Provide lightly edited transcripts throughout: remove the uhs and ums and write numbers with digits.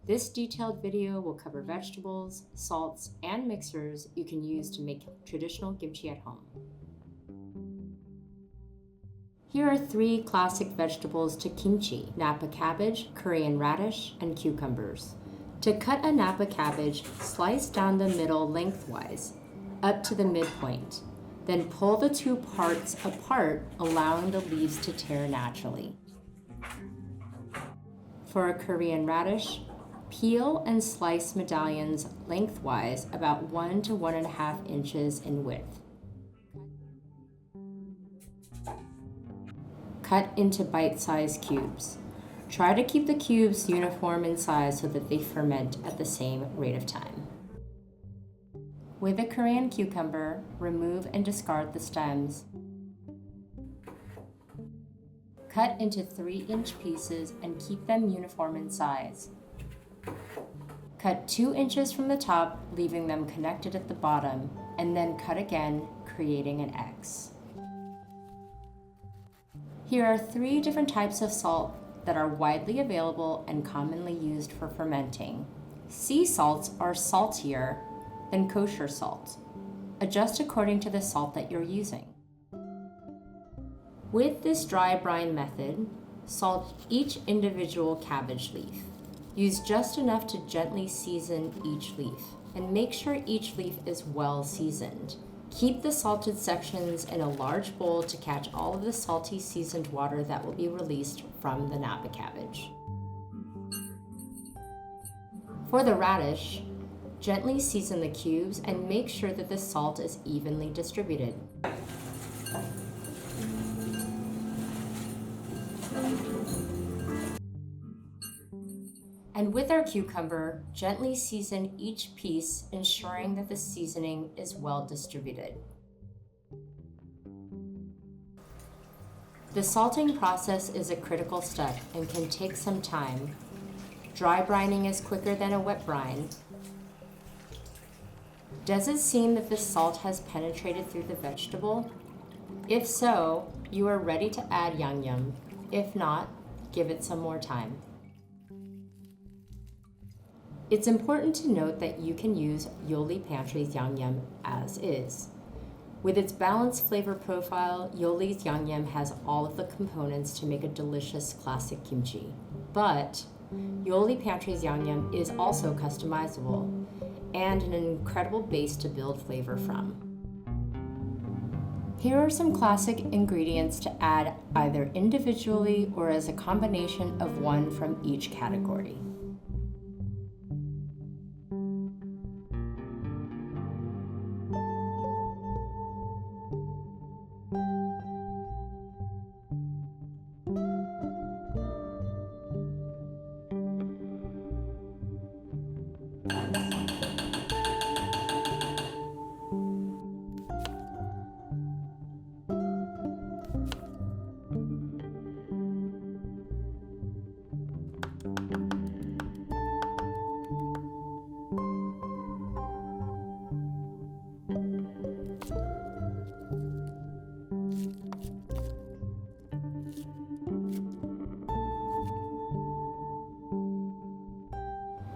This detailed video will cover vegetables, salts, and mixers you can use to make traditional kimchi at home. Here are 3 classic vegetables to kimchi: Napa cabbage, Korean radish, and cucumbers. To cut a Napa cabbage, slice down the middle lengthwise, up to the midpoint. Then pull the 2 parts apart, allowing the leaves to tear naturally. For a Korean radish, peel and slice medallions lengthwise about 1 to 1.5 inches in width. Cut into bite-sized cubes. Try to keep the cubes uniform in size so that they ferment at the same rate of time. With a Korean cucumber, remove and discard the stems. Cut into 3-inch pieces and keep them uniform in size. Cut 2 inches from the top, leaving them connected at the bottom, and then cut again, creating an X. Here are 3 different types of salt that are widely available and commonly used for fermenting. Sea salts are saltier than kosher salt. Adjust according to the salt that you're using. With this dry brine method, salt each individual cabbage leaf. Use just enough to gently season each leaf, and make sure each leaf is well seasoned. Keep the salted sections in a large bowl to catch all of the salty seasoned water that will be released from the Napa cabbage. For the radish, gently season the cubes and make sure that the salt is evenly distributed. And with our cucumber, gently season each piece, ensuring that the seasoning is well distributed. The salting process is a critical step and can take some time. Dry brining is quicker than a wet brine. Does it seem that the salt has penetrated through the vegetable? If so, you are ready to add Yangnyum. If not, give it some more time. It's important to note that you can use Yoli Pantry's Yangnyum as is. With its balanced flavor profile, Yoli's Yangnyum has all of the components to make a delicious classic kimchi. But Yoli Pantry's Yangnyum is also customizable and an incredible base to build flavor from. Here are some classic ingredients to add either individually or as a combination of one from each category.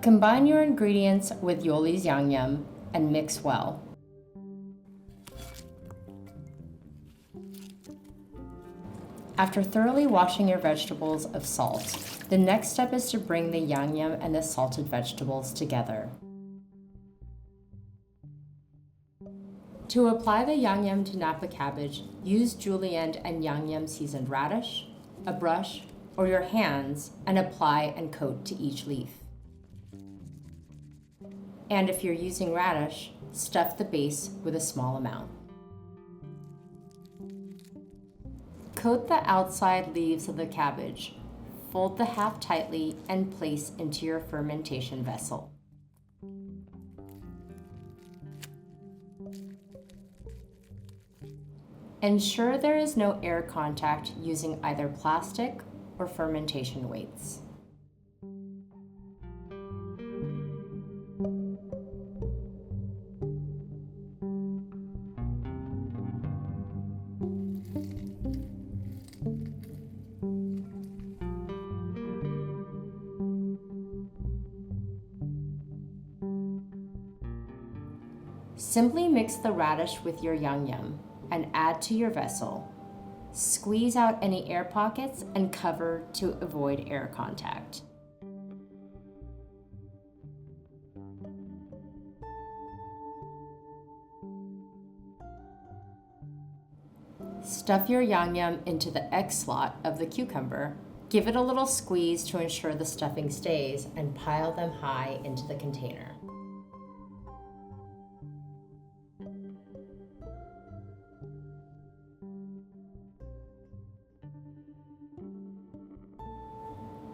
Combine your ingredients with Yoli's Yangnyum and mix well. After thoroughly washing your vegetables of salt, the next step is to bring the Yangnyum and the salted vegetables together. To apply the Yangnyum to Napa cabbage, use julienne and Yangnyum seasoned radish, a brush, or your hands, and apply and coat to each leaf. And if you're using radish, stuff the base with a small amount. Coat the outside leaves of the cabbage, fold the half tightly, and place into your fermentation vessel. Ensure there is no air contact using either plastic or fermentation weights. Simply mix the radish with your Yangnyum and add to your vessel. Squeeze out any air pockets and cover to avoid air contact. Stuff your Yangnyum into the X slot of the cucumber. Give it a little squeeze to ensure the stuffing stays and pile them high into the container.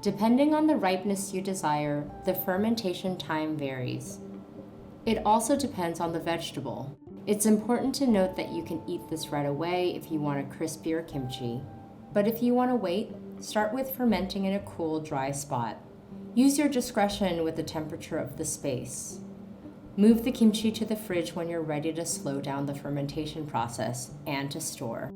Depending on the ripeness you desire, the fermentation time varies. It also depends on the vegetable. It's important to note that you can eat this right away if you want a crispier kimchi. But if you want to wait, start with fermenting in a cool, dry spot. Use your discretion with the temperature of the space. Move the kimchi to the fridge when you're ready to slow down the fermentation process and to store.